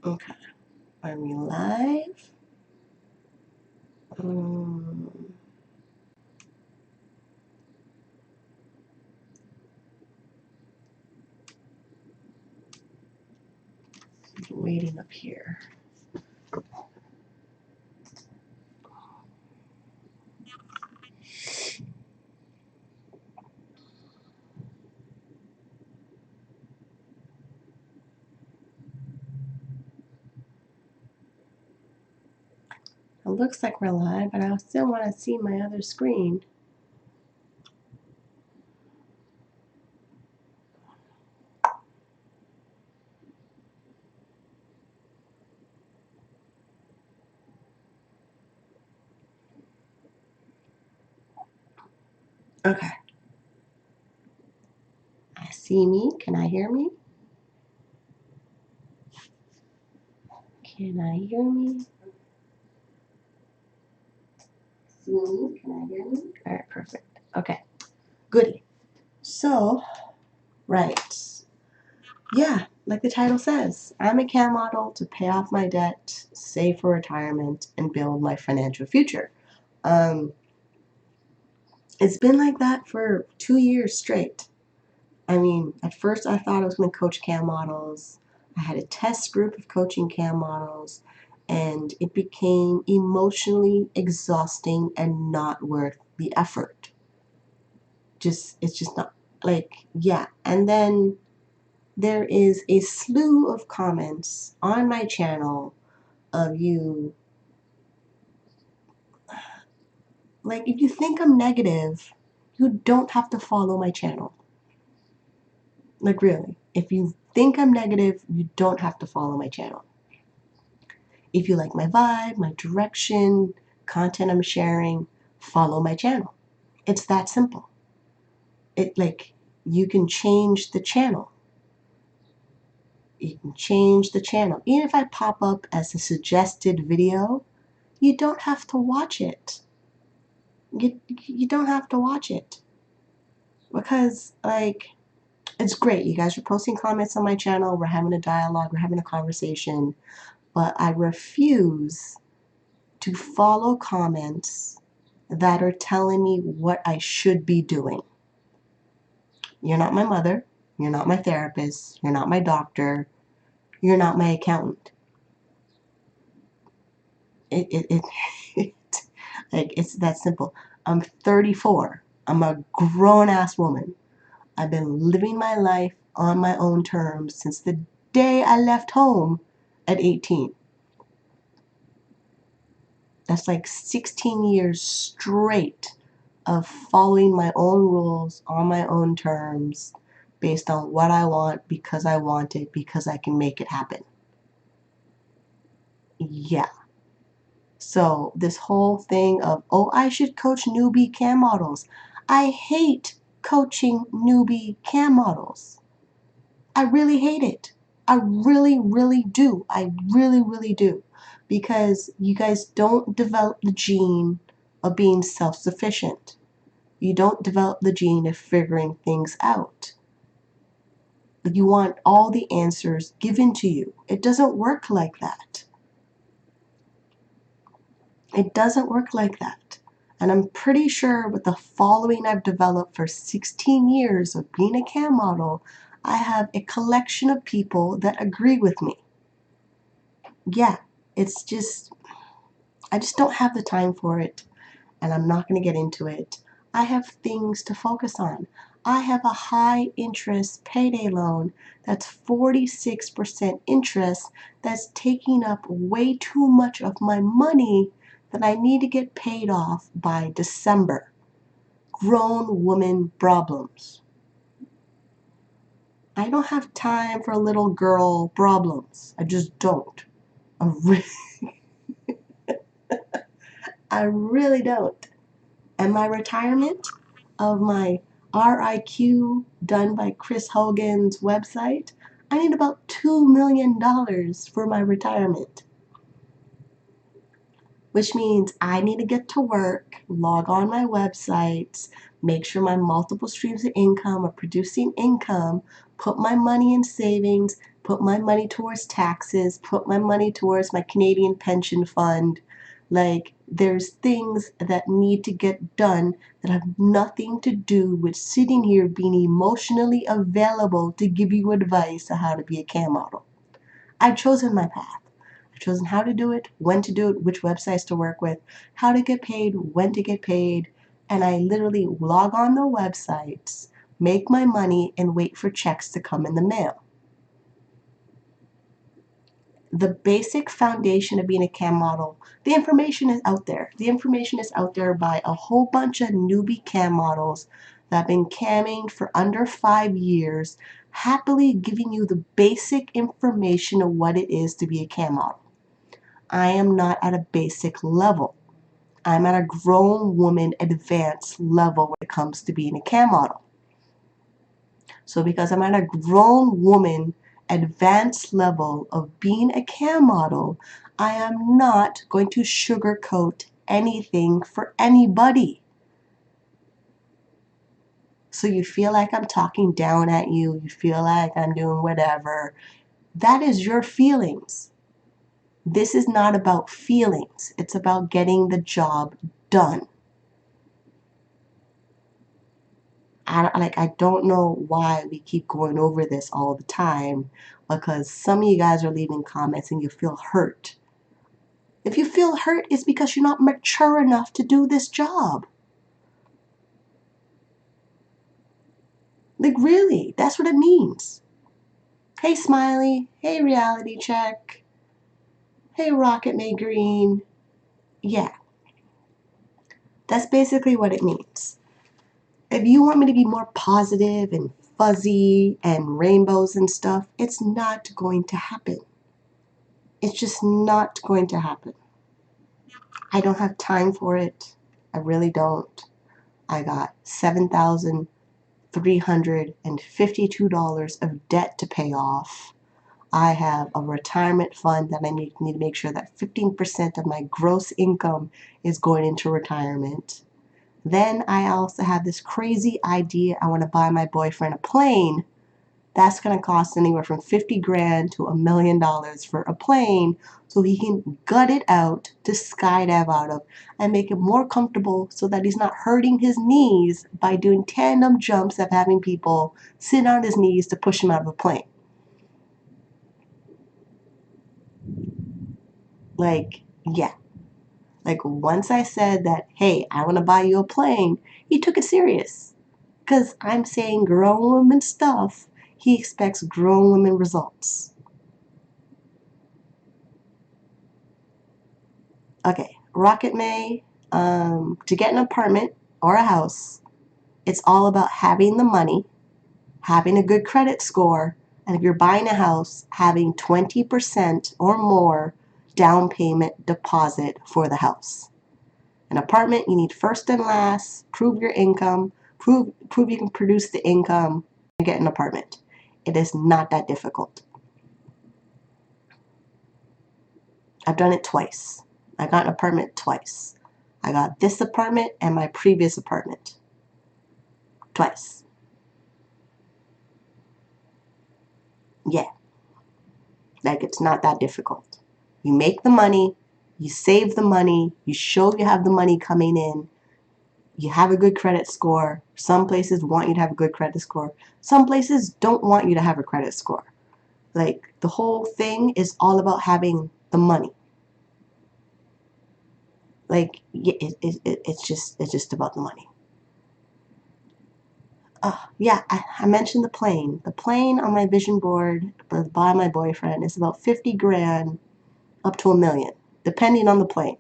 Okay. Are we live? Waiting up here. It looks like we're live, but I still want to see my other screen. Okay. I see me. Can I hear me? Can I hear me? See me? Can I hear me? All right, perfect. Okay. Goody. So, right. Yeah, like the title says, I'm a CAM model to pay off my debt, save for retirement, and build my financial future. It's been like that for 2 years straight. I mean, at first I thought I was going to coach CAM models. I had a test group of coaching CAM models, and it became emotionally exhausting and not worth the effort. It's just not, like, yeah. And then there is a slew of comments on my channel of you, like, if you think I'm negative, you don't have to follow my channel. Like, really, if you think I'm negative, you don't have to follow my channel. If you like my vibe, my direction, content I'm sharing, follow my channel. It's that simple. You can change the channel. You can change the channel. Even if I pop up as a suggested video, you don't have to watch it. You don't have to watch it. Because, like, it's great. You guys are posting comments on my channel. We're having a dialogue. We're having a conversation. But I refuse to follow comments that are telling me what I should be doing. You're not my mother. You're not my therapist. You're not my doctor. You're not my accountant. Like, it's that simple. I'm 34. I'm a grown-ass woman. I've been living my life on my own terms since the day I left home at 18. That's like 16 years straight of following my own rules on my own terms based on what I want because I want it because I can make it happen. Yeah. So this whole thing of, oh, I should coach newbie cam models. I hate coaching newbie cam models. I really hate it. I really, really do. I really, really do. Because you guys don't develop the gene of being self-sufficient. You don't develop the gene of figuring things out. You want all the answers given to you. It doesn't work like that. It doesn't work like that. And I'm pretty sure with the following I've developed for 16 years of being a cam model, I have a collection of people that agree with me. Yeah, it's just, I just don't have the time for it, and I'm not going to get into it. I have things to focus on. I have a high interest payday loan that's 46% interest that's taking up way too much of my money that I need to get paid off by December. Grown woman problems. I don't have time for little girl problems. I just don't. I really don't. And my retirement of my RIQ done by Chris Huggins website, I need about $2 million for my retirement. Which means I need to get to work, log on my websites, make sure my multiple streams of income are producing income, put my money in savings, put my money towards taxes, put my money towards my Canadian pension fund. Like, there's things that need to get done that have nothing to do with sitting here being emotionally available to give you advice on how to be a cam model. I've chosen my path. I've chosen how to do it, when to do it, which websites to work with, how to get paid, when to get paid, and I literally log on the websites, make my money, and wait for checks to come in the mail. The basic foundation of being a cam model, the information is out there. The information is out there by a whole bunch of newbie cam models that have been camming for under 5 years, happily giving you the basic information of what it is to be a cam model. I am not at a basic level. I'm at a grown woman advanced level when it comes to being a cam model. So because I'm at a grown woman advanced level of being a cam model, I am not going to sugarcoat anything for anybody. So you feel like I'm talking down at you, you feel like I'm doing whatever. That is your feelings. This is not about feelings. It's about getting the job done. I don't know why we keep going over this all the time, because some of you guys are leaving comments and you feel hurt. If you feel hurt, it's because you're not mature enough to do this job. Like, really, that's what it means. Hey, Smiley. Hey, Reality Check. Hey, Rocket May Green. Yeah, that's basically what it means. If you want me to be more positive and fuzzy and rainbows and stuff, it's not going to happen. It's just not going to happen. I don't have time for it. I really don't. I got $7,352 of debt to pay off. I have a retirement fund that I need to make sure that 15% of my gross income is going into retirement. Then I also have this crazy idea. I want to buy my boyfriend a plane. That's going to cost anywhere from 50 grand to $1 million for a plane, so he can gut it out to skydive out of and make it more comfortable so that he's not hurting his knees by doing tandem jumps of having people sit on his knees to push him out of a plane. Like, yeah. Like, once I said that, hey, I want to buy you a plane, he took it serious. Because I'm saying grown woman stuff, he expects grown woman results. Okay, Rocket May, to get an apartment or a house, it's all about having the money, having a good credit score, and if you're buying a house, having 20% or more down payment deposit for the house. An apartment, you need first and last, prove your income, prove you can produce the income, and get an apartment. It is not that difficult. I've done it twice. I got an apartment twice. I got this apartment and my previous apartment. Twice. Yeah. Like, it's not that difficult. You make the money, you save the money, you show you have the money coming in, you have a good credit score. Some places want you to have a good credit score. Some places don't want you to have a credit score. Like, the whole thing is all about having the money. Like, it's just about the money. Yeah, I mentioned the plane. The plane on my vision board by my boyfriend is about 50 grand up to $1 million, depending on the plane.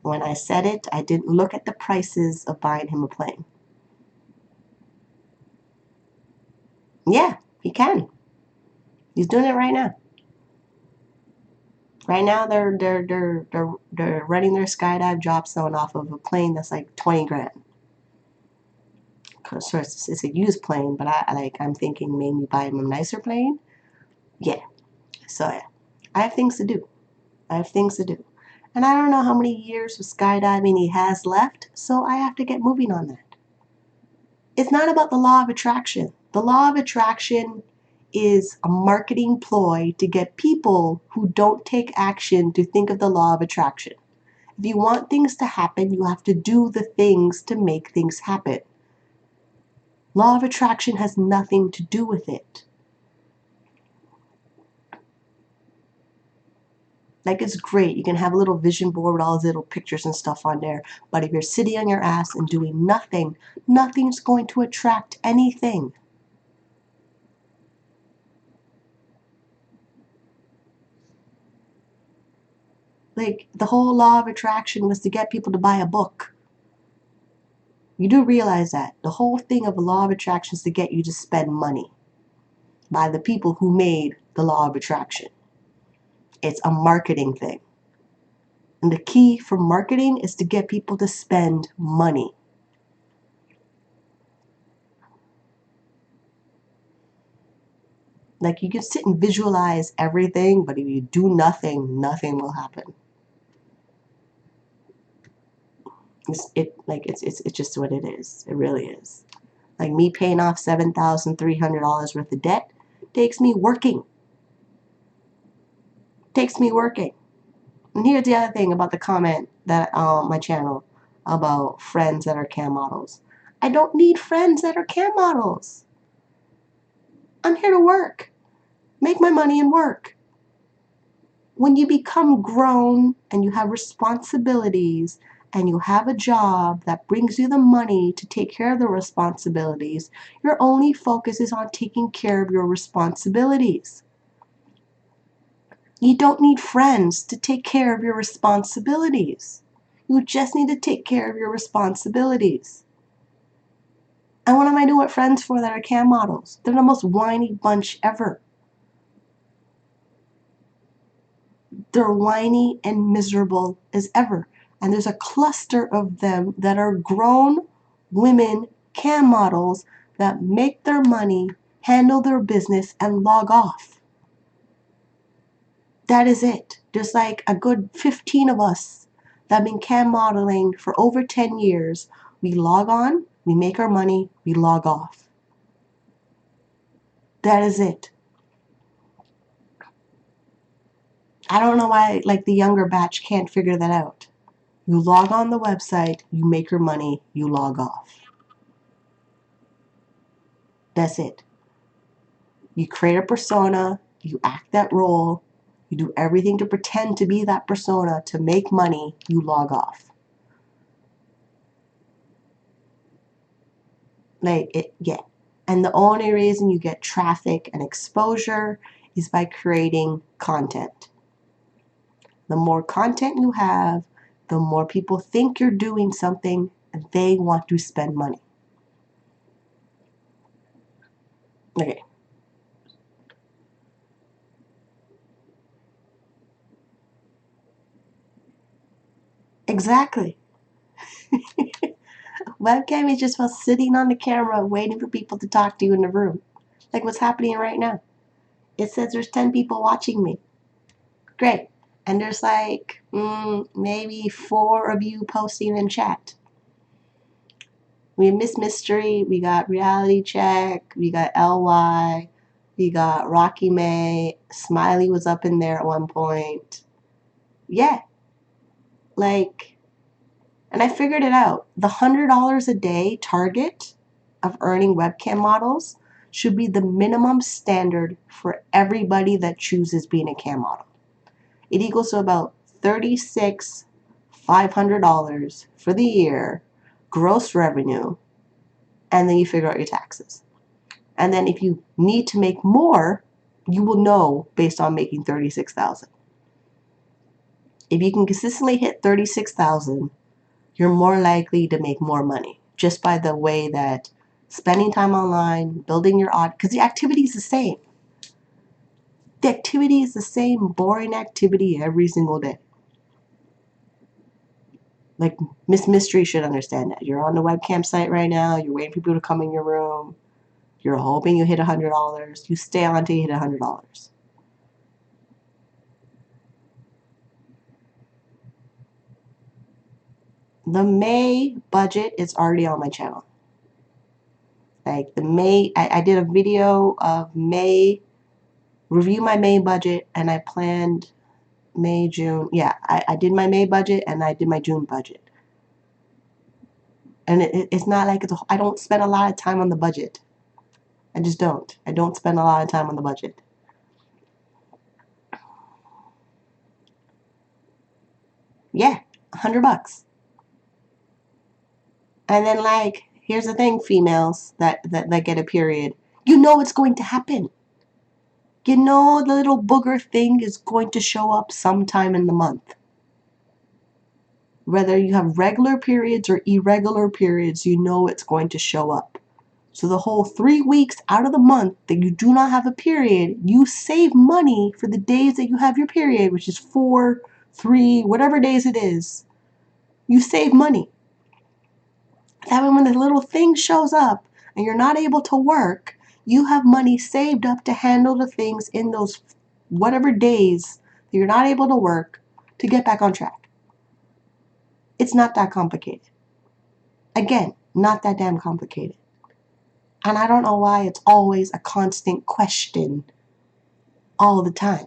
When I said it, I didn't look at the prices of buying him a plane. Yeah, he can. He's doing it right now. Right now, they're running their skydive drop zone off of a plane that's like 20 grand. So it's a used plane, but I'm thinking maybe buy him a nicer plane. Yeah. So yeah, I have things to do. I have things to do. And I don't know how many years of skydiving he has left, so I have to get moving on that. It's not about the law of attraction. The law of attraction is a marketing ploy to get people who don't take action to think of the law of attraction. If you want things to happen, you have to do the things to make things happen. Law of attraction has nothing to do with it. Like, it's great. You can have a little vision board with all these little pictures and stuff on there. But if you're sitting on your ass and doing nothing, nothing's going to attract anything. Like, the whole law of attraction was to get people to buy a book. You do realize that. The whole thing of the law of attraction is to get you to spend money by the people who made the law of attraction. It's a marketing thing. And the key for marketing is to get people to spend money. Like, you can sit and visualize everything, but if you do nothing, nothing will happen. It's just what it is. It really is. Like, me paying off $7,300 worth of debt takes me working. Takes me working. And here's the other thing about the comment that on my channel about friends that are cam models. I don't need friends that are cam models. I'm here to work. Make my money and work. When you become grown and you have responsibilities and you have a job that brings you the money to take care of the responsibilities, your only focus is on taking care of your responsibilities. You don't need friends to take care of your responsibilities. You just need to take care of your responsibilities. And what am I doing with friends for that are cam models? They're the most whiny bunch ever. They're whiny and miserable as ever. And there's a cluster of them that are grown women cam models that make their money, handle their business, and log off. That is it. There's like a good 15 of us that have been cam modeling for over 10 years. We log on, we make our money, we log off. That is it. I don't know why like the younger batch can't figure that out. You log on the website, you make your money, you log off. That's it. You create a persona, you act that role, you do everything to pretend to be that persona to make money, you log off. Yeah. And the only reason you get traffic and exposure is by creating content. The more content you have, the more people think you're doing something and they want to spend money. Okay. Exactly. Webcam is just about sitting on the camera waiting for people to talk to you in the room. Like what's happening right now. It says there's 10 people watching me. Great. And there's like maybe 4 of you posting in chat. We have Miss Mystery, we got Reality Check, we got LY, we got Rocky May, Smiley was up in there at one point. Yeah. Like, and I figured it out. The $100 a day target of earning webcam models should be the minimum standard for everybody that chooses being a cam model. It equals to about $36,500 for the year, gross revenue, and then you figure out your taxes. And then if you need to make more, you will know based on making $36,000. If you can consistently hit $36,000, you're more likely to make more money just by the way that spending time online, building your audience, because the activity is the same. The activity is the same boring activity every single day. Like Miss Mystery should understand that. You're on the webcam site right now. You're waiting for people to come in your room. You're hoping you hit $100. You stay on till you hit $100. The May budget is already on my channel. Like the May, I did a video of May, review my May budget, and I planned May, June. Yeah, I did my May budget and I did my June budget. And it's not like I don't spend a lot of time on the budget. I just don't. I don't spend a lot of time on the budget. Yeah, $100. And then like, here's the thing, females that get a period. You know it's going to happen. You know the little booger thing is going to show up sometime in the month. Whether you have regular periods or irregular periods, you know it's going to show up. So the whole 3 weeks out of the month that you do not have a period, you save money for the days that you have your period, which is 4, 3, whatever days it is. You save money. That way when the little thing shows up and you're not able to work, you have money saved up to handle the things in those whatever days that you're not able to work to get back on track. It's not that complicated. Again, not that damn complicated. And I don't know why it's always a constant question all the time.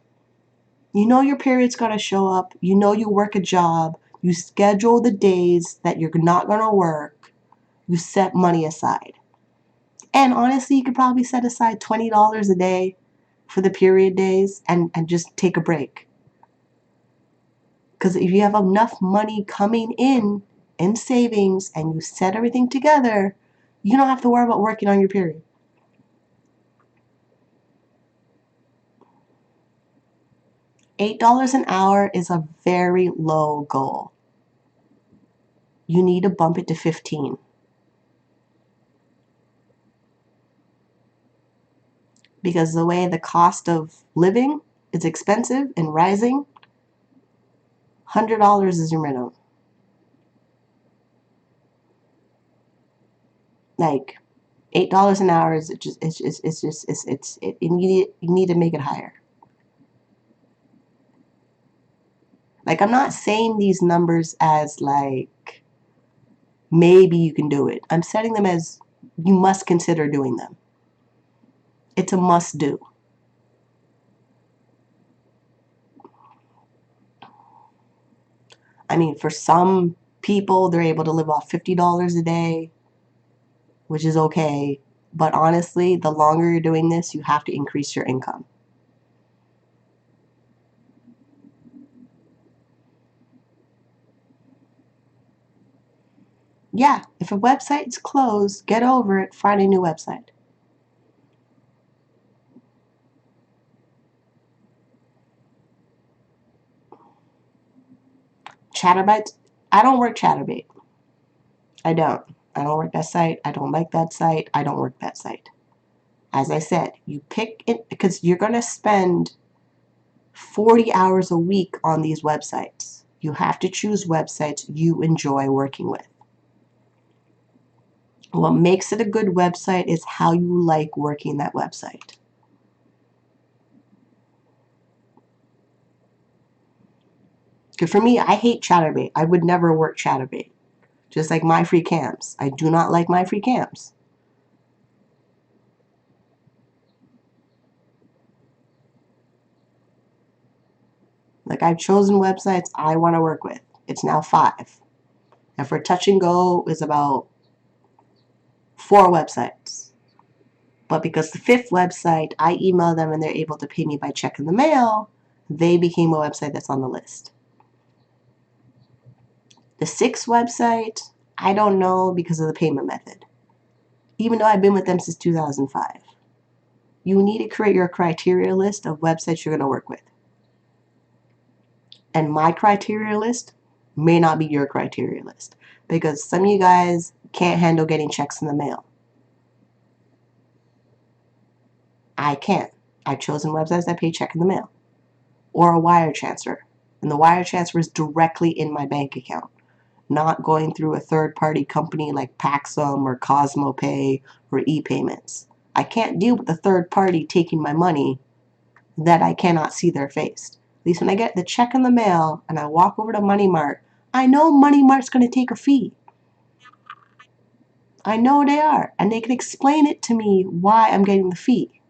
You know your period's going to show up. You know you work a job. You schedule the days that you're not going to work. You set money aside. And honestly, you could probably set aside $20 a day for the period days and just take a break. Because if you have enough money coming in savings and you set everything together, you don't have to worry about working on your period. $8 an hour is a very low goal. You need to bump it to 15. Because the way the cost of living is expensive and rising, $100 is your minimum. Like $8 an hour is you need to make it higher. Like I'm not saying these numbers as like maybe you can do it. I'm setting them as you must consider doing them. It's a must do. I mean, for some people, they're able to live off $50 a day, which is okay. But honestly, the longer you're doing this, you have to increase your income. Yeah, if a website's closed, get over it, find a new website. Chatterbait, I don't work Chatterbait. I don't. I don't work that site. I don't like that site. I don't work that site. As I said, you pick it because you're going to spend 40 hours a week on these websites. You have to choose websites you enjoy working with. What makes it a good website is how you like working that website. Because for me, I hate Chatterbait. I would never work Chatterbait. Just like My Free Cams. I do not like My Free Cams. Like I've chosen websites I want to work with. It's now 5. And for Touch and Go is about 4 websites. But because the 5th website, I email them and they're able to pay me by check in the mail, they became a website that's on the list. The 6th website, I don't know because of the payment method. Even though I've been with them since 2005. You need to create your criteria list of websites you're going to work with. And my criteria list may not be your criteria list because some of you guys can't handle getting checks in the mail. I can't. I've chosen websites that pay check in the mail or a wire transfer. And the wire transfer is directly in my bank account, not going through a third-party company like Paxum or CosmoPay or ePayments. I can't deal with the third party taking my money that I cannot see their face. At least when I get the check in the mail and I walk over to Money Mart, I know Money Mart's going to take a fee. I know they are, and they can explain it to me why I'm getting the fee.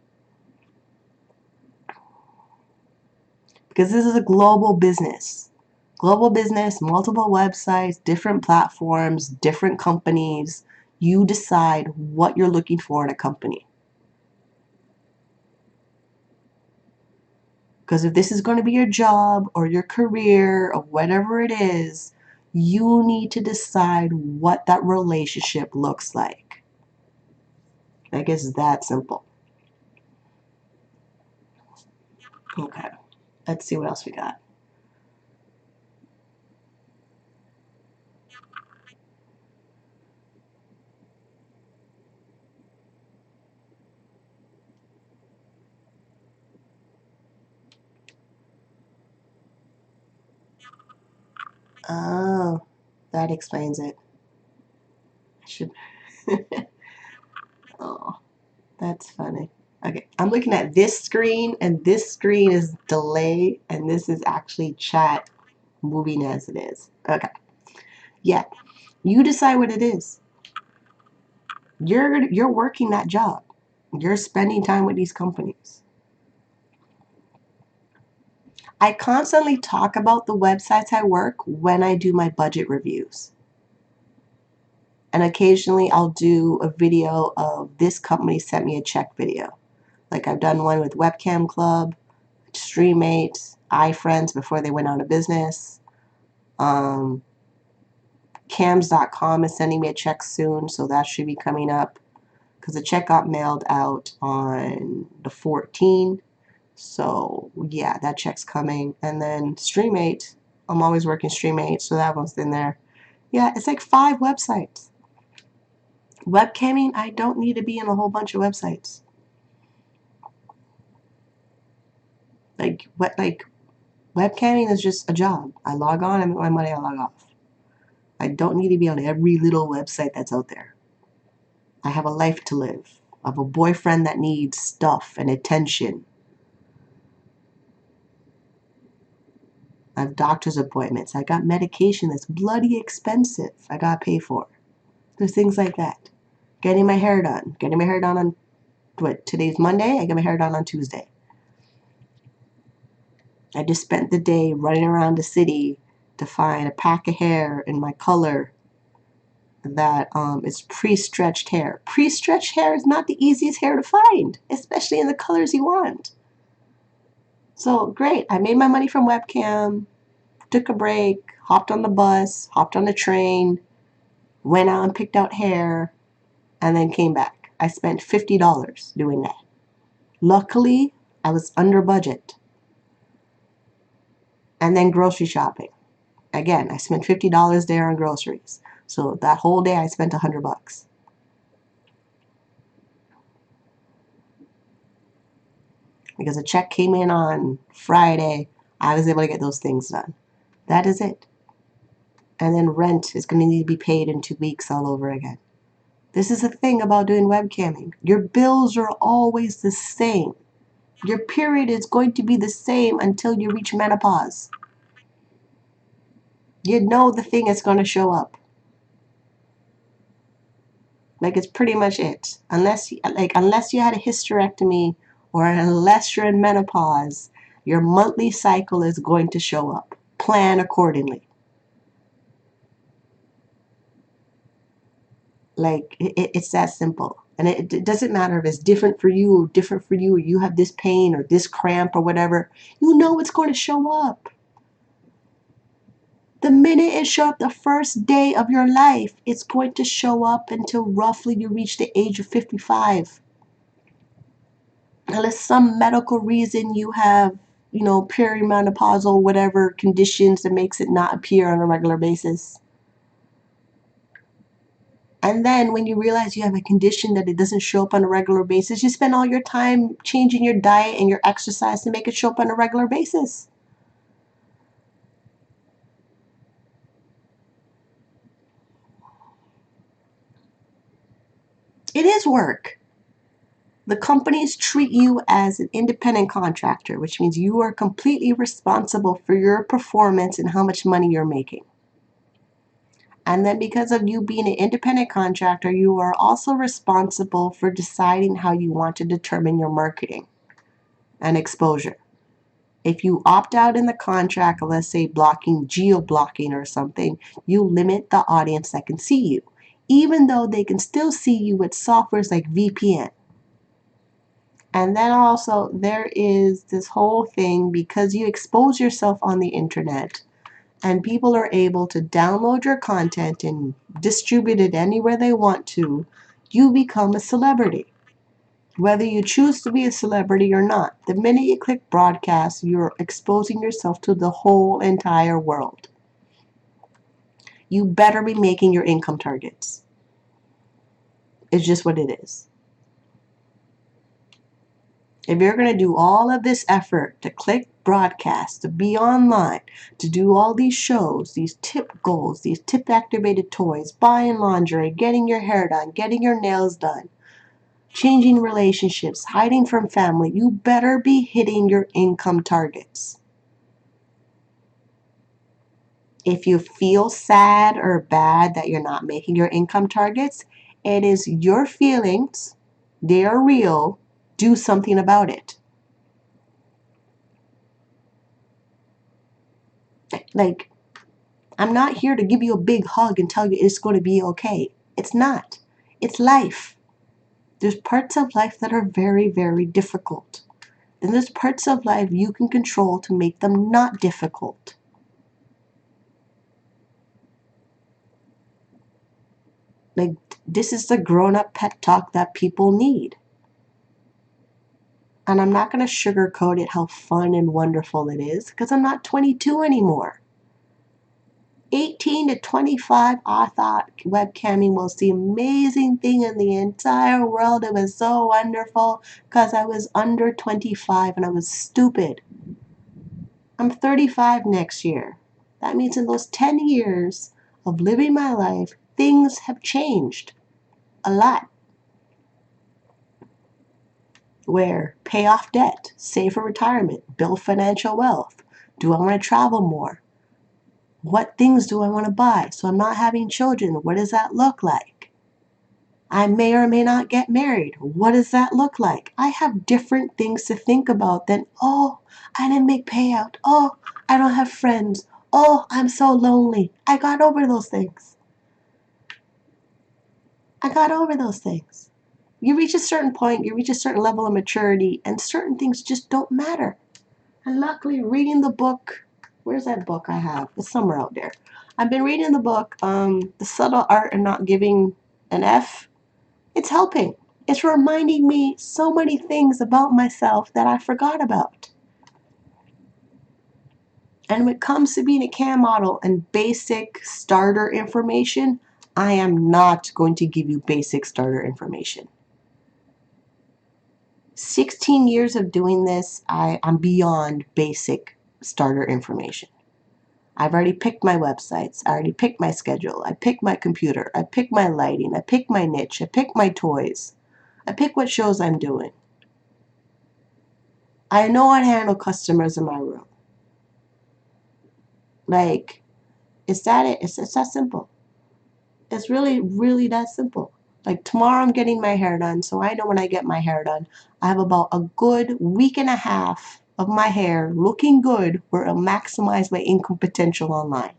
Because this is a global business. Global business, multiple websites, different platforms, different companies. You decide what you're looking for in a company. Because if this is going to be your job or your career or whatever it is, you need to decide what that relationship looks like. I guess it's that simple. Okay, let's see what else we got. Oh, that explains it. I should. Oh, that's funny. Okay, I'm looking at this screen, and this screen is delay, and this is actually chat moving as it is. Okay, yeah, you decide what it is. You're working that job. You're spending time with these companies. I constantly talk about the websites I work when I do my budget reviews. And occasionally I'll do a video of this company sent me a check video. Like I've done one with Webcam Club, StreamMate, iFriends before they went out of business. Cams.com is sending me a check soon, so that should be coming up because the check got mailed out on the 14th. So yeah, that check's coming. And then StreamMate, I'm always working StreamMate, so that one's in there. Yeah, it's like 5 websites. Webcamming, I don't need to be in a whole bunch of websites. Like webcamming is just a job. I log on, I make my money, I log off. I don't need to be on every little website that's out there. I have a life to live. I have a boyfriend that needs stuff and attention. I have doctor's appointments. I got medication that's bloody expensive. I got to pay for. There's things like that. Getting my hair done. Getting my hair done on what? Today's Monday. I get my hair done on Tuesday. I just spent the day running around the city to find a pack of hair in my color that is pre-stretched hair. Pre-stretched hair is not the easiest hair to find, especially in the colors you want. So great. I made my money from webcam, took a break, hopped on the bus, hopped on the train, went out and picked out hair, and then came back. I spent $50 doing that. Luckily, I was under budget. And then grocery shopping. Again, I spent $50 there on groceries. So that whole day I spent $100. Because a check came in on Friday, I was able to get those things done. That is it. And then rent is going to need to be paid in 2 weeks all over again. This is the thing about doing webcamming. Your bills are always the same. Your period is going to be the same until you reach menopause. You know the thing is going to show up. Like it's pretty much it. Unless you had a hysterectomy or unless you're in menopause, your monthly cycle is going to show up. Plan accordingly. Like it's that simple. And it doesn't matter if it's different for you or different for you, or you have this pain or this cramp or whatever. You know it's going to show up. The minute it shows up the first day of your life, it's going to show up until roughly you reach the age of 55. Unless some medical reason you have, perimenopausal whatever conditions that makes it not appear on a regular basis. And then when you realize you have a condition that it doesn't show up on a regular basis, you spend all your time changing your diet and your exercise to make it show up on a regular basis. It is work. The companies treat you as an independent contractor, which means you are completely responsible for your performance and how much money you're making. And then because of you being an independent contractor, you are also responsible for deciding how you want to determine your marketing and exposure. If you opt out in the contract, let's say blocking, geo-blocking or something, you limit the audience that can see you, even though they can still see you with softwares like VPN. And then also there is this whole thing, because you expose yourself on the internet and people are able to download your content and distribute it anywhere they want to, you become a celebrity. Whether you choose to be a celebrity or not, the minute you click broadcast, you're exposing yourself to the whole entire world. You better be making your income targets. It's just what it is. If you're going to do all of this effort to click broadcast, to be online, to do all these shows, these tip goals, these tip activated toys, buying lingerie, getting your hair done, getting your nails done, changing relationships, hiding from family, you better be hitting your income targets. If you feel sad or bad that you're not making your income targets, it is your feelings. They are real. Do something about it. Like, I'm not here to give you a big hug and tell you it's going to be okay. It's not. It's life. There's parts of life that are very, very difficult. Then there's parts of life you can control to make them not difficult. Like, this is the grown-up pep talk that people need. And I'm not going to sugarcoat it how fun and wonderful it is, because I'm not 22 anymore. 18 to 25, I thought webcamming was the amazing thing in the entire world. It was so wonderful because I was under 25 and I was stupid. I'm 35 next year. That means in those 10 years of living my life, things have changed a lot. Where pay off debt, save for retirement, build financial wealth. Do I want to travel more? What things do I want to buy? So I'm not having children. What does that look like? I may or may not get married. What does that look like? I have different things to think about than, oh, I didn't make payout. Oh, I don't have friends. Oh, I'm so lonely. I got over those things. I got over those things. You reach a certain point, you reach a certain level of maturity, and certain things just don't matter. And luckily, reading the book, where's that book I have? It's somewhere out there. I've been reading the book, The Subtle Art of Not Giving an F. It's helping. It's reminding me so many things about myself that I forgot about. And when it comes to being a CAM model and basic starter information, I am not going to give you basic starter information. 16 years of doing this, I'm beyond basic starter information. I've already picked my websites. I already picked my schedule. I picked my computer. I picked my lighting. I picked my niche. I picked my toys. I picked what shows I'm doing. I know how to handle customers in my room. Like, it's that simple. It's really, really that simple. Like tomorrow I'm getting my hair done, so I know when I get my hair done, I have about a good week and a half of my hair looking good where it'll maximize my income potential online.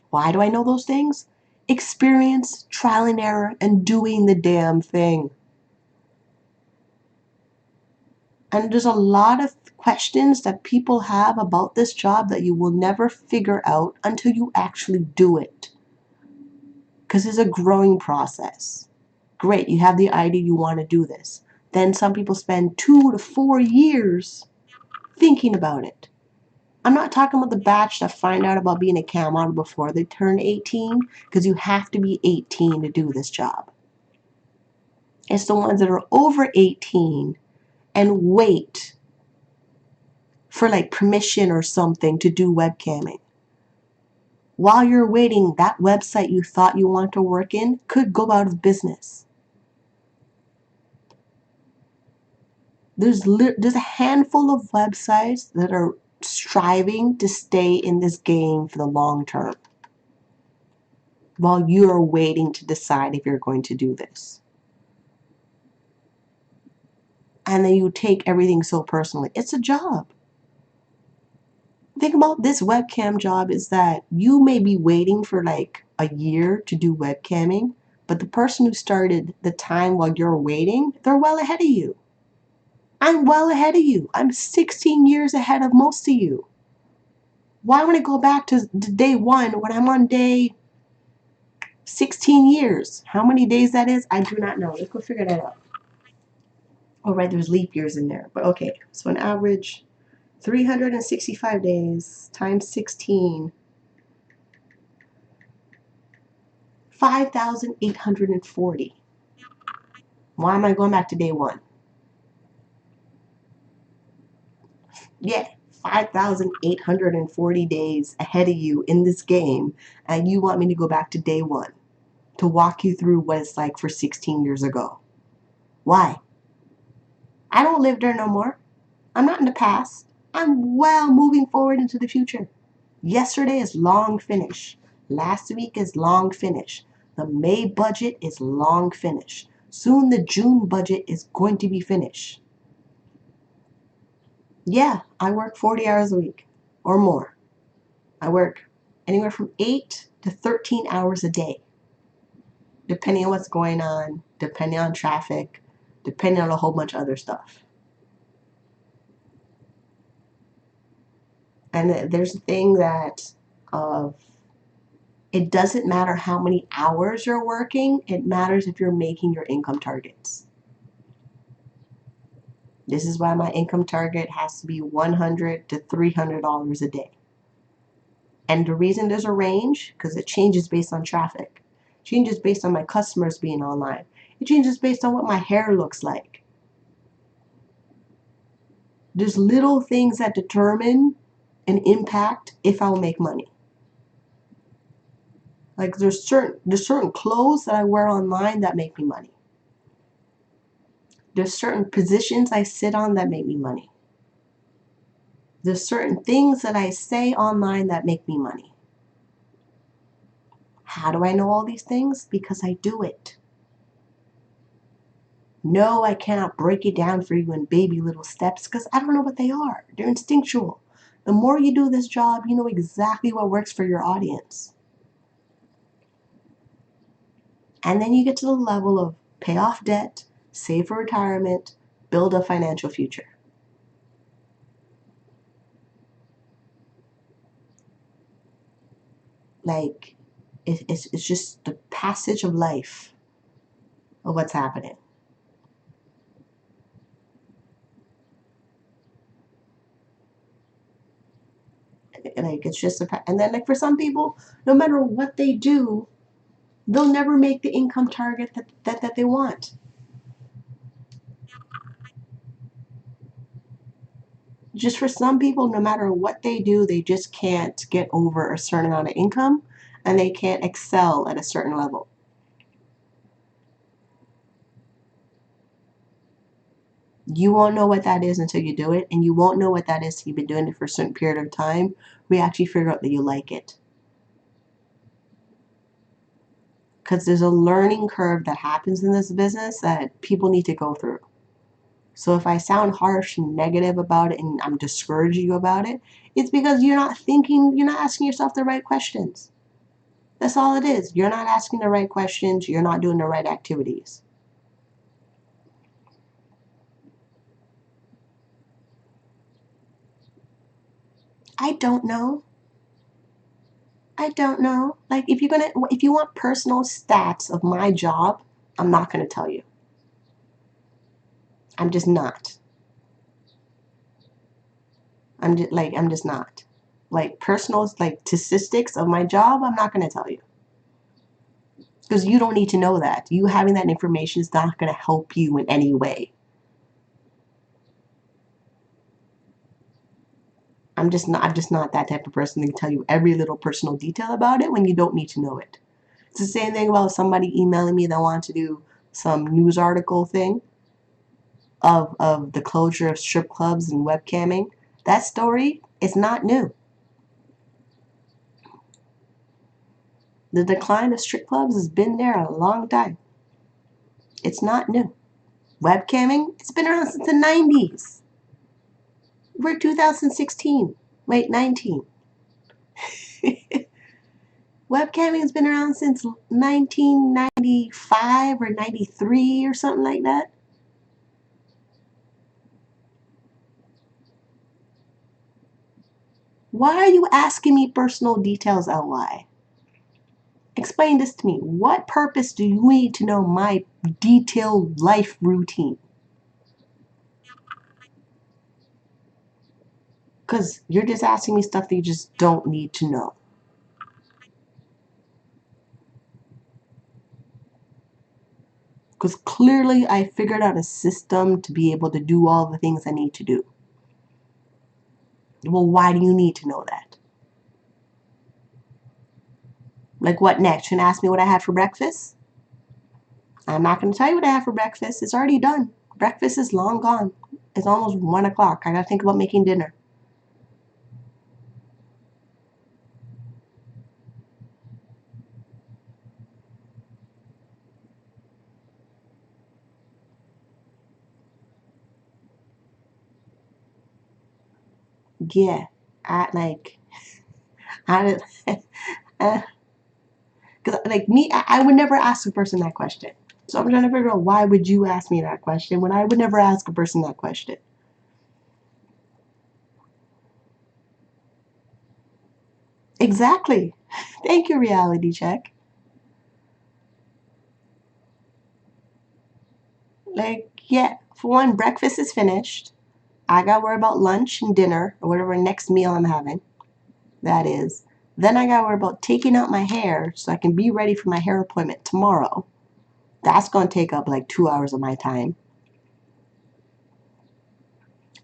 Why do I know those things? Experience, trial and error, and doing the damn thing. And there's a lot of questions that people have about this job that you will never figure out until you actually do it. Because it's a growing process. Great, you have the idea you want to do this. Then some people spend 2 to 4 years thinking about it. I'm not talking about the batch that find out about being a cam model before they turn 18, because you have to be 18 to do this job. It's the ones that are over 18 and wait for like permission or something to do webcamming. While you're waiting, that website you thought you want to work in could go out of business. There's a handful of websites that are striving to stay in this game for the long term while you're waiting to decide if you're going to do this. And then you take everything so personally. It's a job. Think about this webcam job is that you may be waiting for like a year to do webcamming, but the person who started the time while you're waiting, they're well ahead of you. I'm well ahead of you. I'm 16 years ahead of most of you. Why would I go back to day one when I'm on day 16 years? How many days that is, I do not know. Let's go figure that out. Oh, right, there's leap years in there. But okay, so an average 365 days times 16, 5,840. Why am I going back to day one? Yeah, 5,840 days ahead of you in this game, and you want me to go back to day one to walk you through what it's like for 16 years ago. Why? I don't live there no more. I'm not in the past. I'm well moving forward into the future. Yesterday is long finish. Last week is long finish. The May budget is long finish. Soon the June budget is going to be finished. Yeah, I work 40 hours a week or more. I work anywhere from 8 to 13 hours a day, depending on what's going on, depending on traffic, depending on a whole bunch of other stuff. And there's a thing that it doesn't matter how many hours you're working, it matters if you're making your income targets. This is why my income target has to be $100 to $300 a day. And the reason there's a range, because it changes based on traffic. It changes based on my customers being online. It changes based on what my hair looks like. There's little things that determine and impact if I'll make money. Like there's certain clothes that I wear online that make me money. There's certain positions I sit on that make me money. There's certain things that I say online that make me money. How do I know all these things? Because I do it. No, I cannot break it down for you in baby little steps because I don't know what they are. They're instinctual. The more you do this job, you know exactly what works for your audience. And then you get to the level of pay off debt, save for retirement, build a financial future. Like, it's just the passage of life of what's happening. Like, it's just and then like for some people, no matter what they do, they'll never make the income target that they want. Just for some people, no matter what they do, they just can't get over a certain amount of income and they can't excel at a certain level. You won't know what that is until you do it, and you won't know what that is till you've been doing it for a certain period of time where you actually figure out that you like it. Because there's a learning curve that happens in this business that people need to go through. So if I sound harsh and negative about it and I'm discouraging you about it, it's because you're not asking yourself the right questions. That's all it is. You're not asking the right questions. You're not doing the right activities. I don't know. I don't know. Like if you want personal stats of my job, I'm not gonna tell you. I'm just not. I'm just not. Like personal like statistics of my job, I'm not gonna tell you. Because you don't need to know that. You having that information is not gonna help you in any way. I'm just not that type of person to tell you every little personal detail about it when you don't need to know it. It's the same thing about somebody emailing me that wants to do some news article thing of the closure of strip clubs and webcamming. That story It's not new. The decline of strip clubs has been there a long time. It's not new. Webcamming, it's been around since the 90s. We're 2016. Wait, 19. Webcamming has been around since 1995 or 93 or something like that. Why are you asking me personal details, LY? Explain this to me. What purpose do you need to know my detailed life routine? Because you're just asking me stuff that you just don't need to know. Because clearly I figured out a system to be able to do all the things I need to do. Well, why do you need to know that? Like, what next? You're going to ask me what I had for breakfast? I'm not going to tell you what I had for breakfast. It's already done. Breakfast is long gone. It's almost 1 o'clock. I got to think about making dinner. Yeah, I like, I, because like me, I would never ask a person that question. So I'm trying to figure out why would you ask me that question when I would never ask a person that question. Exactly. Thank you, reality check. Like, yeah, for one, breakfast is finished. I got to worry about lunch and dinner or whatever next meal I'm having. That is. Then I got to worry about taking out my hair so I can be ready for my hair appointment tomorrow. That's going to take up like 2 hours of my time.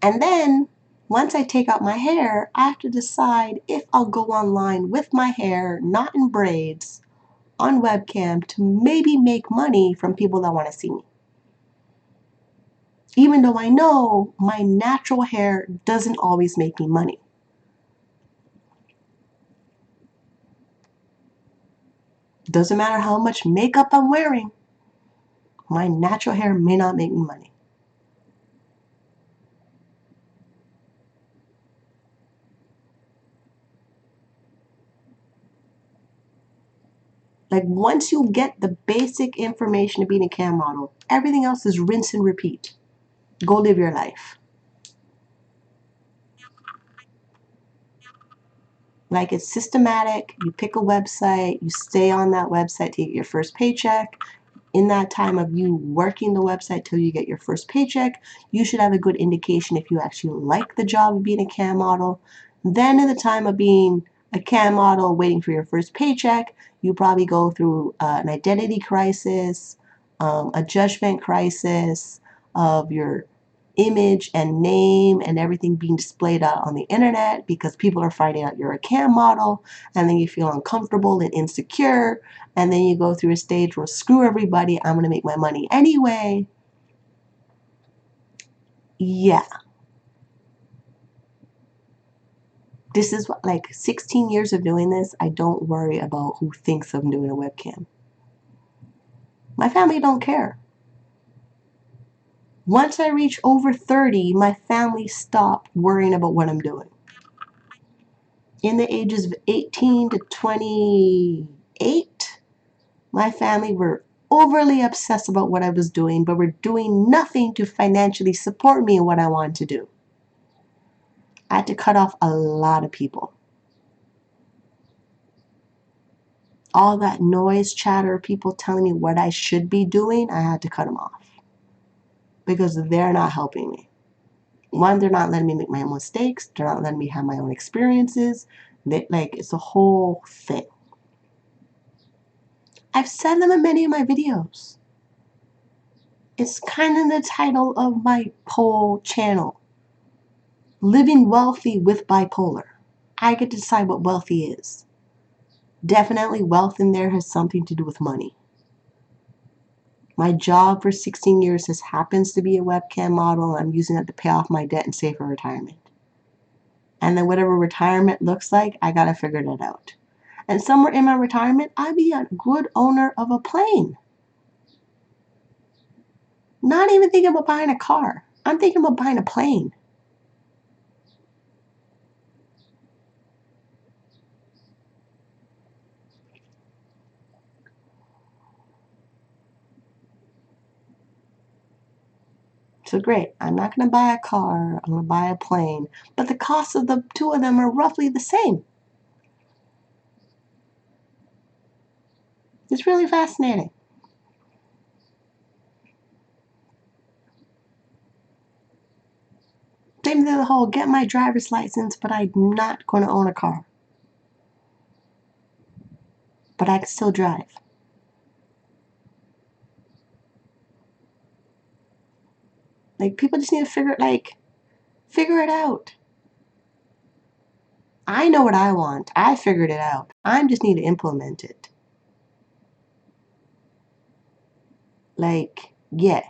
And then once I take out my hair, I have to decide if I'll go online with my hair, not in braids, on webcam to maybe make money from people that want to see me. Even though I know my natural hair doesn't always make me money. Doesn't matter how much makeup I'm wearing, my natural hair may not make me money. Like once you get the basic information of being a cam model, everything else is rinse and repeat. Go live your life. Like it's systematic. You pick a website, you stay on that website to get your first paycheck. In that time of you working the website till you get your first paycheck, you should have a good indication if you actually like the job of being a cam model. Then in the time of being a cam model waiting for your first paycheck, you probably go through an identity crisis, a judgment crisis of your image and name and everything being displayed out on the internet because people are finding out you're a cam model, and then you feel uncomfortable and insecure, and then you go through a stage where screw everybody, I'm going to make my money anyway. Yeah. This is what, like 16 years of doing this, I don't worry about who thinks I'm doing a webcam. My family don't care. Once I reach over 30, my family stopped worrying about what I'm doing. In the ages of 18 to 28, my family were overly obsessed about what I was doing, but were doing nothing to financially support me in what I wanted to do. I had to cut off a lot of people. All that noise, chatter, people telling me what I should be doing, I had to cut them off because they're not helping me. One, they're not letting me make my own mistakes. They're not letting me have my own experiences. It's a whole thing. I've said them in many of my videos. It's kind of the title of my whole channel. Living wealthy with bipolar. I get to decide what wealthy is. Definitely wealth in there has something to do with money. My job for 16 years happens to be a webcam model, and I'm using that to pay off my debt and save for retirement. And then whatever retirement looks like, I gotta figure that out. And somewhere in my retirement, I'd be a good owner of a plane. Not even thinking about buying a car. I'm thinking about buying a plane. So great, I'm not going to buy a car, I'm going to buy a plane. But the cost of the two of them are roughly the same. It's really fascinating. Same thing, the whole get my driver's license, but I'm not going to own a car. But I can still drive. Like, people just need to figure it out. I know what I want. I figured it out. I just need to implement it. Like, yeah,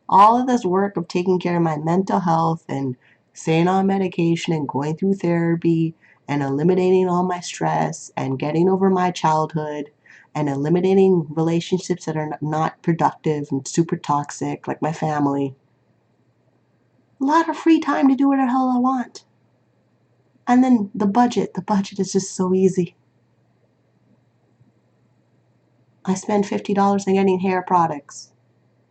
all of this work of taking care of my mental health and staying on medication and going through therapy and eliminating all my stress and getting over my childhood and eliminating relationships that are not productive and super toxic, like my family. A lot of free time to do what the hell I want. And then the budget is just so easy. I spend $50 on getting hair products,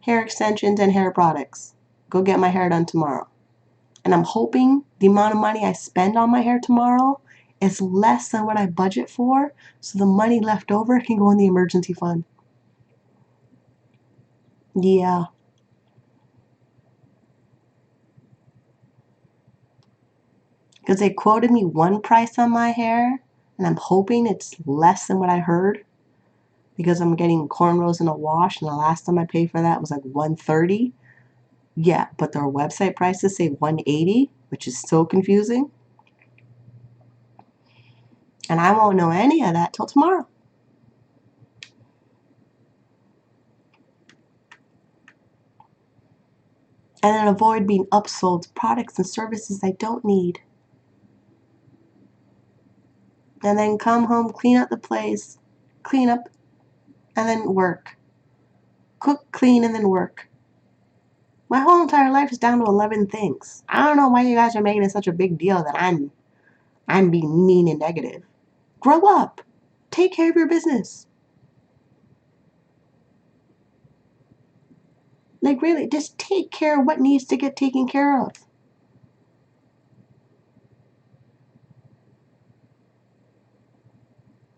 hair extensions, and hair products. Go get my hair done tomorrow. And I'm hoping the amount of money I spend on my hair tomorrow is less than what I budget for, so the money left over can go in the emergency fund. Yeah, because they quoted me one price on my hair, and I'm hoping it's less than what I heard, because I'm getting cornrows in a wash, and the last time I paid for that was like $130. Yeah, but their website prices say $180, which is so confusing. And I won't know any of that till tomorrow. And then avoid being upsold products and services I don't need. And then come home, clean up the place, clean up, and then work. Cook, clean, and then work. My whole entire life is down to 11 things. I don't know why you guys are making it such a big deal that I'm being mean and negative. Grow up. Take care of your business. Like, really, just take care of what needs to get taken care of.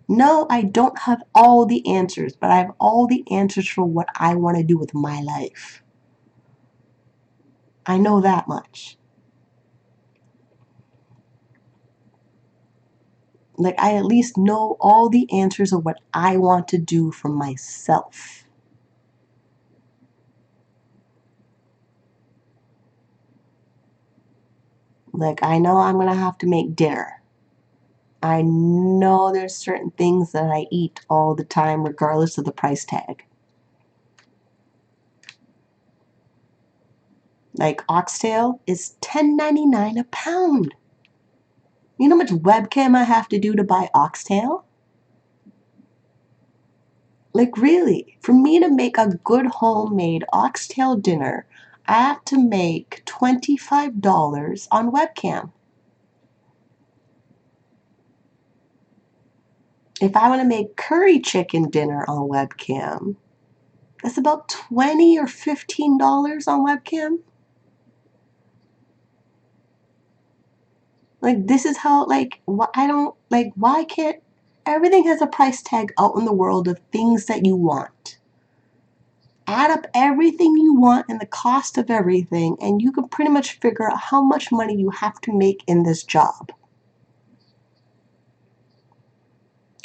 No, I don't have all the answers, but I have all the answers for what I want to do with my life. I know that much. Like, I at least know all the answers of what I want to do for myself. Like, I know I'm going to have to make dinner. I know there's certain things that I eat all the time, regardless of the price tag. Like, oxtail is $10.99 a pound. You know how much webcam I have to do to buy oxtail? Like, really, for me to make a good homemade oxtail dinner, I have to make $25 on webcam. If I want to make curry chicken dinner on webcam, that's about $20 or $15 on webcam. Like, this is how, like, I don't, like, why can't, everything has a price tag out in the world of things that you want. Add up everything you want and the cost of everything, and you can pretty much figure out how much money you have to make in this job.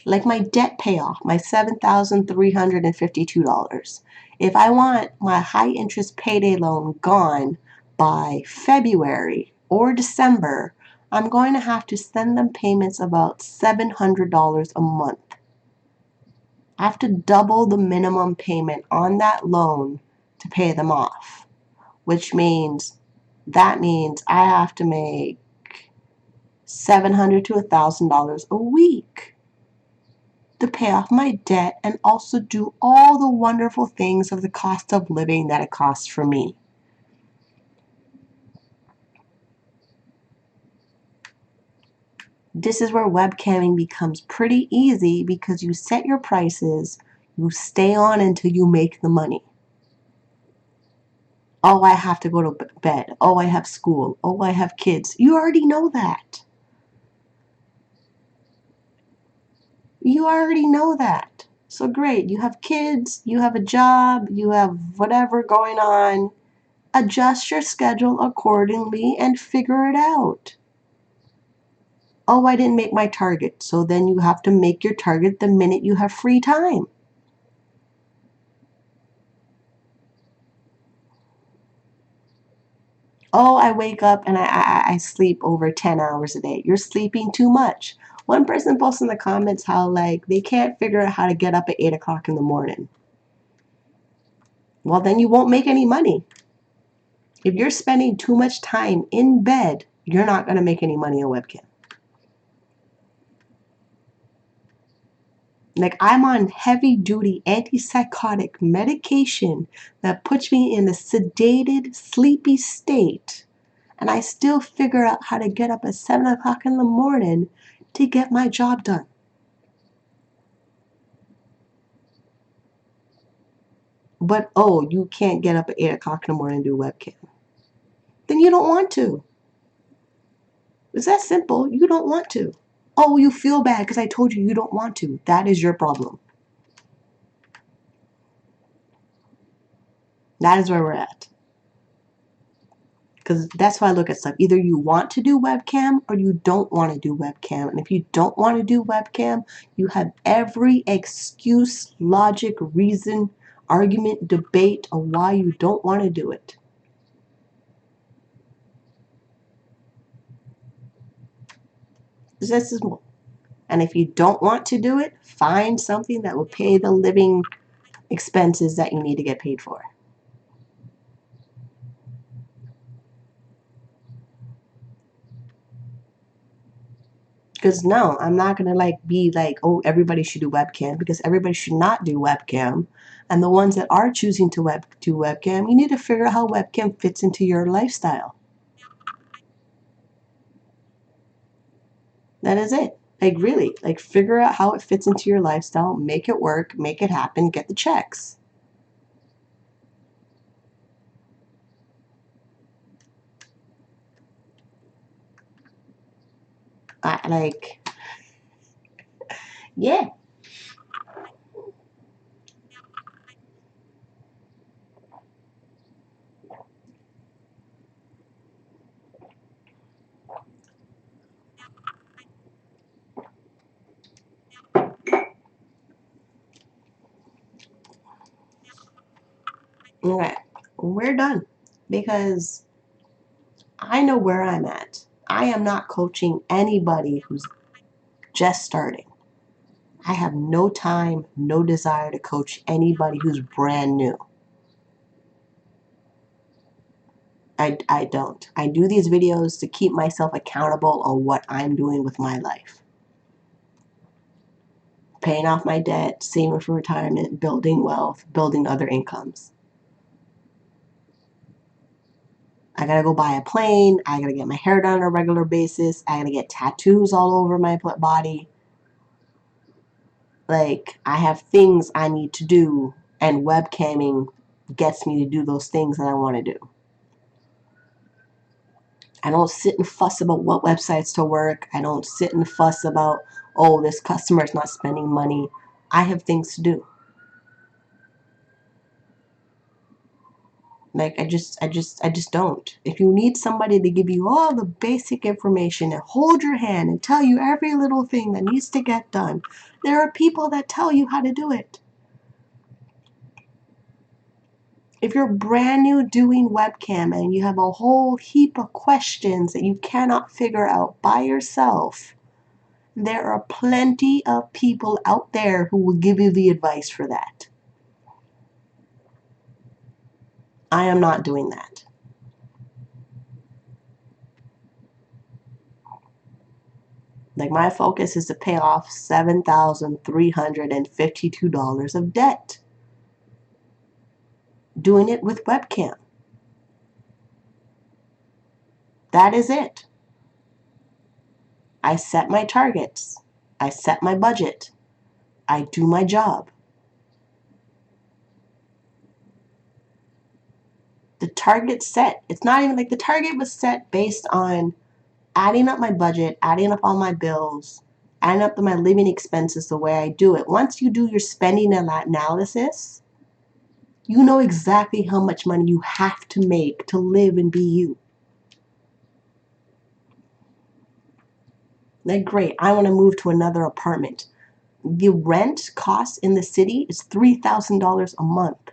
Like my debt payoff, my $7,352. If I want my high interest payday loan gone by February or December, I'm going to have to send them payments about $700 a month. I have to double the minimum payment on that loan to pay them off, which means I have to make $700 to $1,000 a week to pay off my debt and also do all the wonderful things of the cost of living that it costs for me. This is where webcamming becomes pretty easy because you set your prices, you stay on until you make the money. Oh, I have to go to bed. Oh, I have school. Oh, I have kids. You already know that. You already know that. So great. You have kids, you have a job, you have whatever going on. Adjust your schedule accordingly and figure it out. Oh, I didn't make my target. So then you have to make your target the minute you have free time. Oh, I wake up and I sleep over 10 hours a day. You're sleeping too much. One person posted in the comments how like they can't figure out how to get up at 8 o'clock in the morning. Well, then you won't make any money. If you're spending too much time in bed, you're not going to make any money on webcam. Like I'm on heavy duty antipsychotic medication that puts me in a sedated, sleepy state. And I still figure out how to get up at 7 o'clock in the morning to get my job done. But oh, you can't get up at 8 o'clock in the morning and do webcam. Then you don't want to. It's that simple. You don't want to. Oh, you feel bad because I told you you don't want to. That is your problem. That is where we're at. Because that's why I look at stuff. Either you want to do webcam or you don't want to do webcam. And if you don't want to do webcam, you have every excuse, logic, reason, argument, debate of why you don't want to do it. It's that simple. And if you don't want to do it, find something that will pay the living expenses that you need to get paid for. Because no, I'm not gonna like be like, oh, everybody should do webcam because everybody should not do webcam. And the ones that are choosing to do webcam, you need to figure out how webcam fits into your lifestyle. That is it. Like really, like figure out how it fits into your lifestyle, make it work, make it happen, get the checks. Like, yeah. Okay, we're done because I know where I'm at. I am not coaching anybody who's just starting. I have no time, no desire to coach anybody who's brand new. I don't. I do these videos to keep myself accountable on what I'm doing with my life. Paying off my debt, saving for retirement, building wealth, building other incomes. I gotta go buy a plane. I gotta get my hair done on a regular basis. I gotta get tattoos all over my body. Like, I have things I need to do, and webcamming gets me to do those things that I want to do. I don't sit and fuss about what websites to work. I don't sit and fuss about, oh, this customer is not spending money. I have things to do. Like I just don't. If you need somebody to give you all the basic information and hold your hand and tell you every little thing that needs to get done, there are people that tell you how to do it. If you're brand new doing webcam and you have a whole heap of questions that you cannot figure out by yourself, there are plenty of people out there who will give you the advice for that. I am not doing that. Like my focus is to pay off $7,352 of debt. Doing it with webcam. That is it. I set my targets. I set my budget. I do my job. The target's set. It's not even like the target was set based on adding up my budget, adding up all my bills, adding up my living expenses the way I do it. Once you do your spending analysis, you know exactly how much money you have to make to live and be you. Like, great, I want to move to another apartment. The rent cost in the city is $3,000 a month.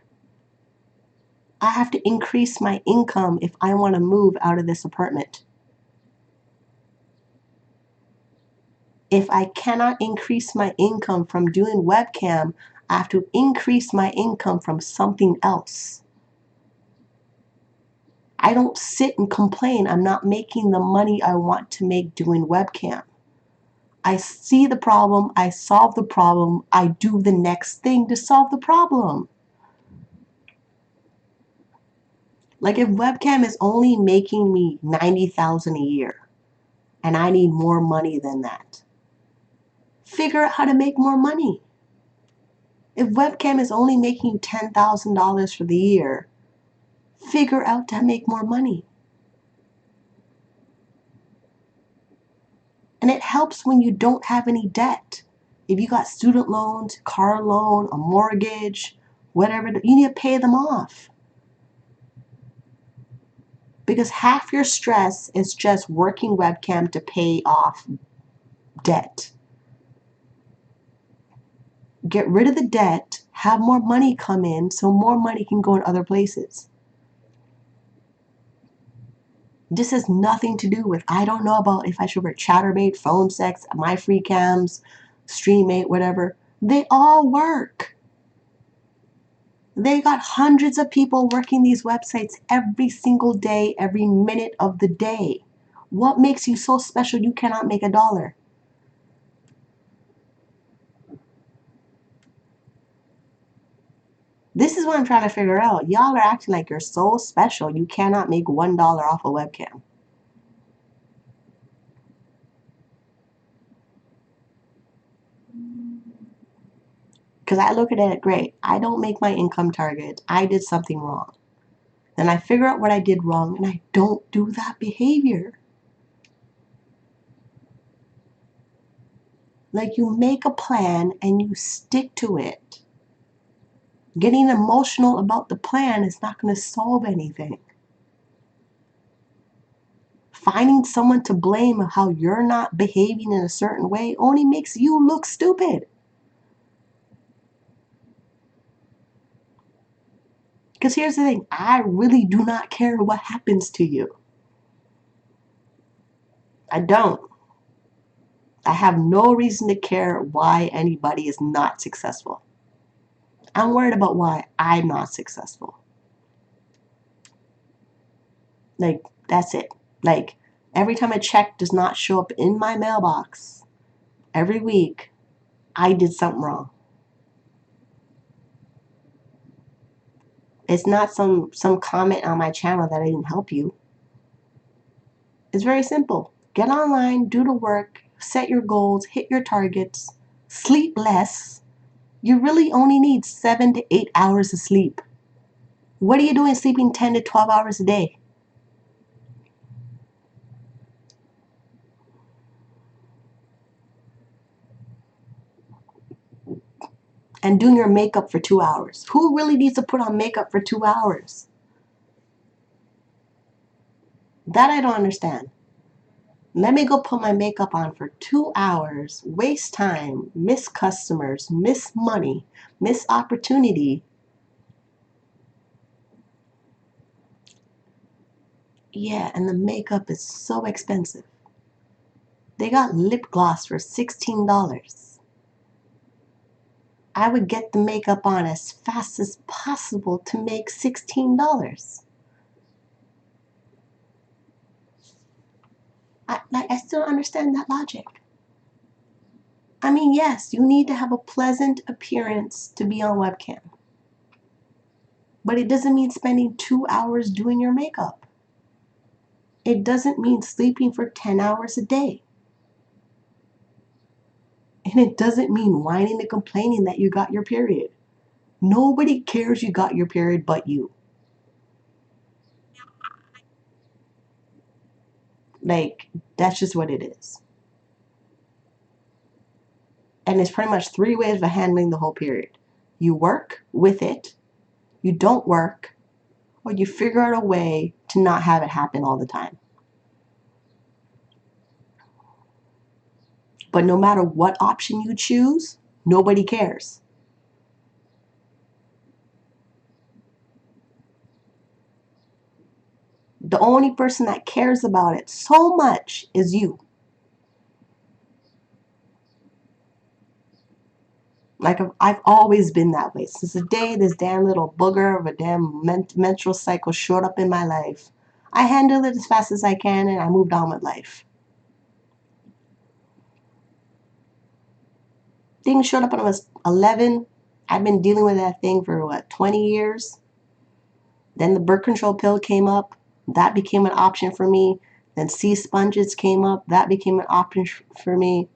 I have to increase my income if I want to move out of this apartment. If I cannot increase my income from doing webcam, I have to increase my income from something else. I don't sit and complain I'm not making the money I want to make doing webcam. I see the problem, I solve the problem, I do the next thing to solve the problem. Like if webcam is only making me $90,000 a year and I need more money than that, figure out how to make more money. If webcam is only making you $10,000 for the year, figure out to make more money. And it helps when you don't have any debt. If you got student loans, car loan, a mortgage, whatever, you need to pay them off. Because half your stress is just working webcam to pay off debt. Get rid of the debt, have more money come in so more money can go in other places. This has nothing to do with, I don't know about if I should work Chatterbait, Phone Sex, My Free Cams, Streammate, whatever. They all work. They got hundreds of people working these websites every single day, every minute of the day. What makes you so special you cannot make $1? This is what I'm trying to figure out. Y'all are acting like you're so special you cannot make $1 off a webcam. Because I look at it, great, I don't make my income target. I did something wrong. Then I figure out what I did wrong and I don't do that behavior. Like you make a plan and you stick to it. Getting emotional about the plan is not going to solve anything. Finding someone to blame how you're not behaving in a certain way only makes you look stupid. Because here's the thing, I really do not care what happens to you. I don't. I have no reason to care why anybody is not successful. I'm worried about why I'm not successful. Like, that's it. Like, every time a check does not show up in my mailbox every week, I did something wrong. It's not some comment on my channel that I didn't help you. It's very simple. Get online, do the work, set your goals, hit your targets, sleep less. You really only need 7 to 8 hours of sleep. What are you doing sleeping 10 to 12 hours a day? And doing your makeup for 2 hours. Who really needs to put on makeup for 2 hours? That I don't understand. Let me go put my makeup on for 2 hours, waste time, miss customers, miss money, miss opportunity. Yeah, and the makeup is so expensive. They got lip gloss for $16. I would get the makeup on as fast as possible to make $16. I still don't understand that logic. I mean, yes, you need to have a pleasant appearance to be on webcam, but it doesn't mean spending 2 hours doing your makeup. It doesn't mean sleeping for 10 hours a day. And it doesn't mean whining and complaining that you got your period. Nobody cares you got your period but you. Like, that's just what it is. And it's pretty much 3 ways of handling the whole period. You work with it, you don't work, or you figure out a way to not have it happen all the time. But no matter what option you choose, nobody cares. The only person that cares about it so much is you. Like, I've always been that way. Since the day this damn little booger of a damn menstrual cycle showed up in my life, I handled it as fast as I can and I moved on with life. Thing showed up when I was 11. I've been dealing with that thing for 20 years. Then the birth control pill came up. That became an option for me. Then sea sponges came up. That became an option for me.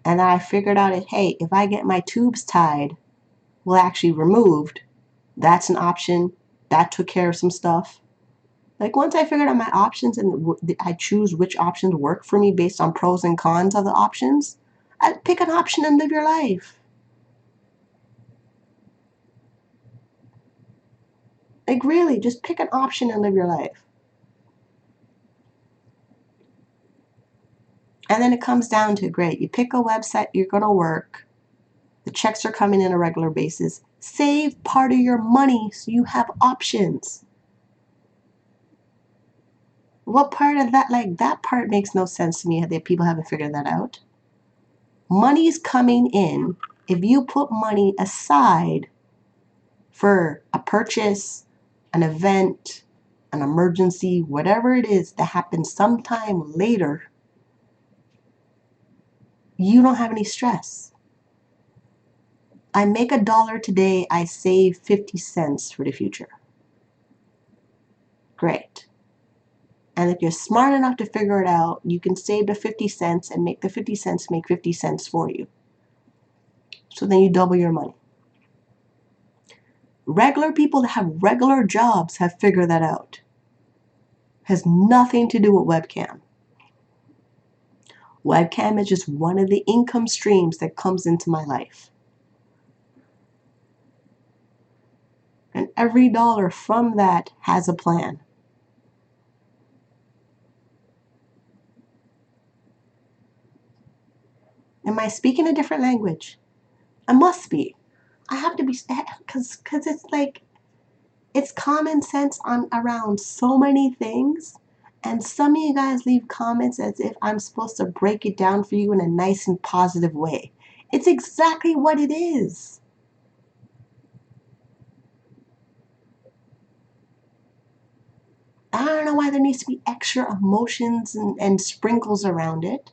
And then I figured out, hey, if I get my tubes tied, well, actually removed, that's an option. That took care of some stuff. Like, once I figured out my options and I choose which options work for me based on pros and cons of the options, I'd pick an option and live your life. Like, really, just pick an option and live your life. And then it comes down to, great, you pick a website, you're going to work. The checks are coming in on a regular basis. Save part of your money so you have options. What part of that, like, that part makes no sense to me that people haven't figured that out. Money's coming in. If you put money aside for a purchase, an event, an emergency, whatever it is that happens sometime later, you don't have any stress. I make $1 today, I save 50 cents for the future. Great. And if you're smart enough to figure it out, you can save the 50 cents and make the 50 cents make 50 cents for you. So then you double your money. Regular people that have regular jobs have figured that out. Has nothing to do with webcam. Webcam is just one of the income streams that comes into my life. And every dollar from that has a plan. Am I speaking a different language? I must be. I have to be, because it's like, it's common sense on around so many things. And some of you guys leave comments as if I'm supposed to break it down for you in a nice and positive way. It's exactly what it is. I don't know why there needs to be extra emotions and sprinkles around it.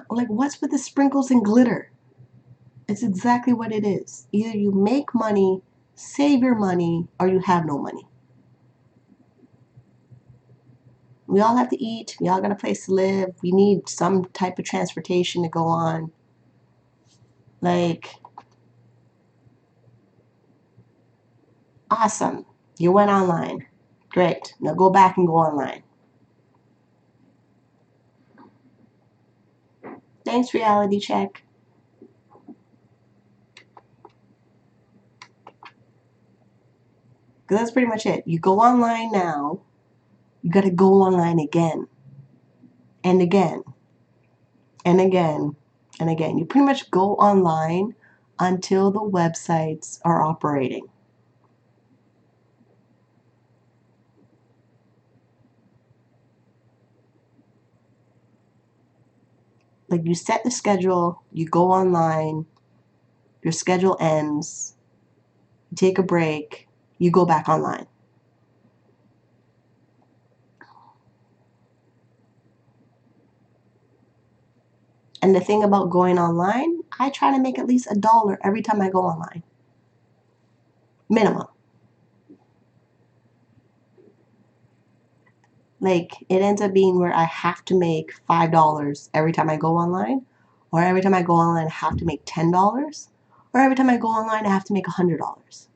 Like, what's with the sprinkles and glitter? It's exactly what it is. Either you make money, save your money, or you have no money. We all have to eat. We all got a place to live. We need some type of transportation to go on. Like, awesome. You went online. Great. Now go back and go online. Thanks, reality check. Because that's pretty much it. You go online now. You got to go online again. And again. And again. And again. You pretty much go online until the websites are operating. Like, you set the schedule, you go online, your schedule ends, you take a break, you go back online. And the thing about going online, I try to make at least $1 every time I go online. Minimum. Like, it ends up being where I have to make $5 every time I go online, or every time I go online, I have to make $10, or every time I go online, I have to make $100.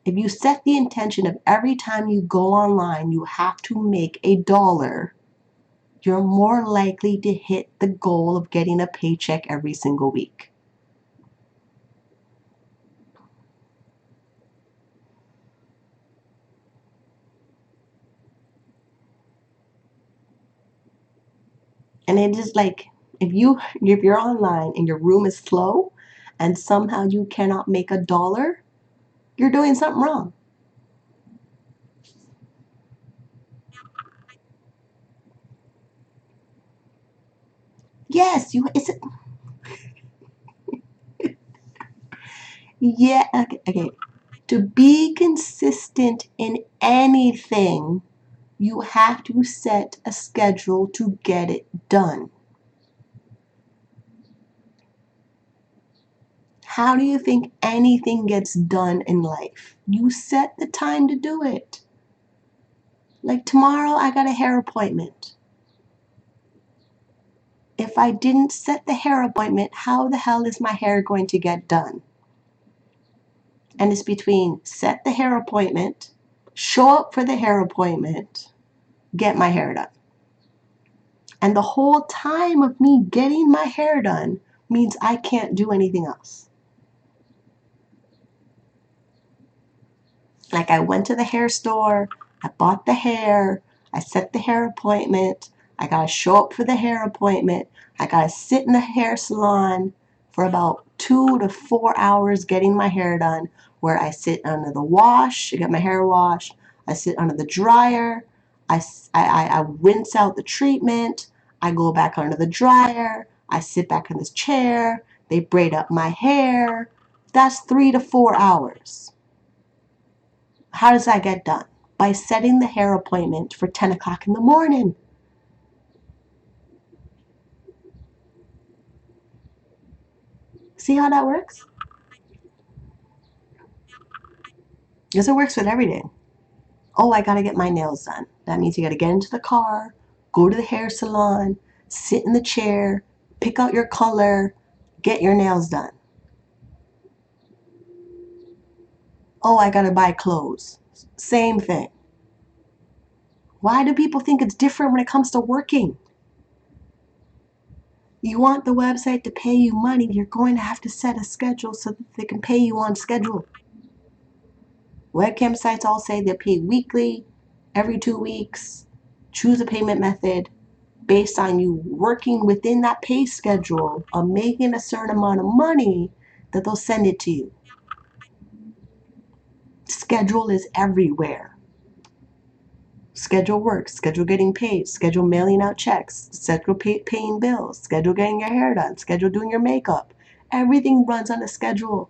If you set the intention of every time you go online, you have to make $1, you're more likely to hit the goal of getting a paycheck every single week. And it is like, if you're online and your room is slow and somehow you cannot make $1, you're doing something wrong. Yes, yeah, okay. To be consistent in anything, you have to set a schedule to get it done. How do you think anything gets done in life? You set the time to do it. Like tomorrow, I got a hair appointment. If I didn't set the hair appointment, how the hell is my hair going to get done? And it's between set the hair appointment, show up for the hair appointment, get my hair done. And the whole time of me getting my hair done means I can't do anything else. Like, I went to the hair store, I bought the hair, I set the hair appointment, I gotta show up for the hair appointment, I gotta sit in the hair salon for about 2 to 4 hours getting my hair done, where I sit under the wash, I get my hair washed, I sit under the dryer, I rinse out the treatment, I go back under the dryer, I sit back in this chair, they braid up my hair. That's 3 to 4 hours. How does that get done? By setting the hair appointment for 10 o'clock in the morning. See how that works? Because it works with everything. Oh, I gotta get my nails done. That means you gotta get into the car, go to the hair salon, sit in the chair, pick out your color, get your nails done. Oh, I gotta buy clothes. Same thing. Why do people think it's different when it comes to working? You want the website to pay you money, you're going to have to set a schedule so that they can pay you on schedule. Webcam sites all say they pay weekly, every 2 weeks. Choose a payment method based on you working within that pay schedule of making a certain amount of money that they'll send it to you. Schedule is everywhere. Schedule work, schedule getting paid, schedule mailing out checks, schedule paying bills, schedule getting your hair done, schedule doing your makeup. Everything runs on a schedule.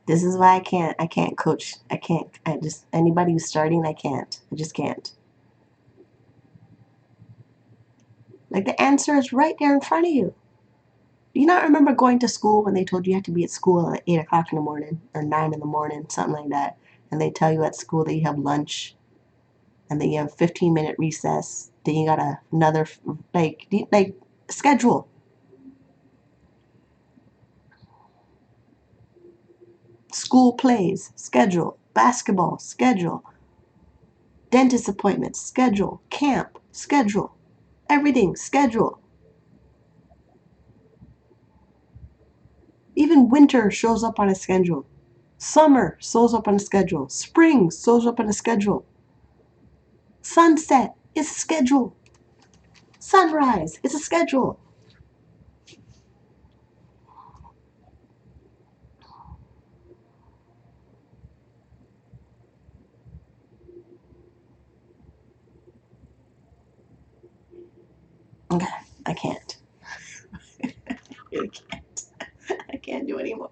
This is why I can't coach. Anybody who's starting, I can't. I just can't. Like, the answer is right there in front of you. Do you not remember going to school when they told you you had to be at school at 8 o'clock in the morning or 9 in the morning, something like that? And they tell you at school that you have lunch and then you have a 15-minute recess. Then you got another, like, schedule. School plays, schedule. Basketball, schedule. Dentist appointments, schedule. Camp, schedule. Everything, schedule. Even winter shows up on a schedule. Summer shows up on a schedule. Spring shows up on a schedule. Sunset is a schedule. Sunrise is a schedule. Okay, I can't. really can't. I can't do anymore.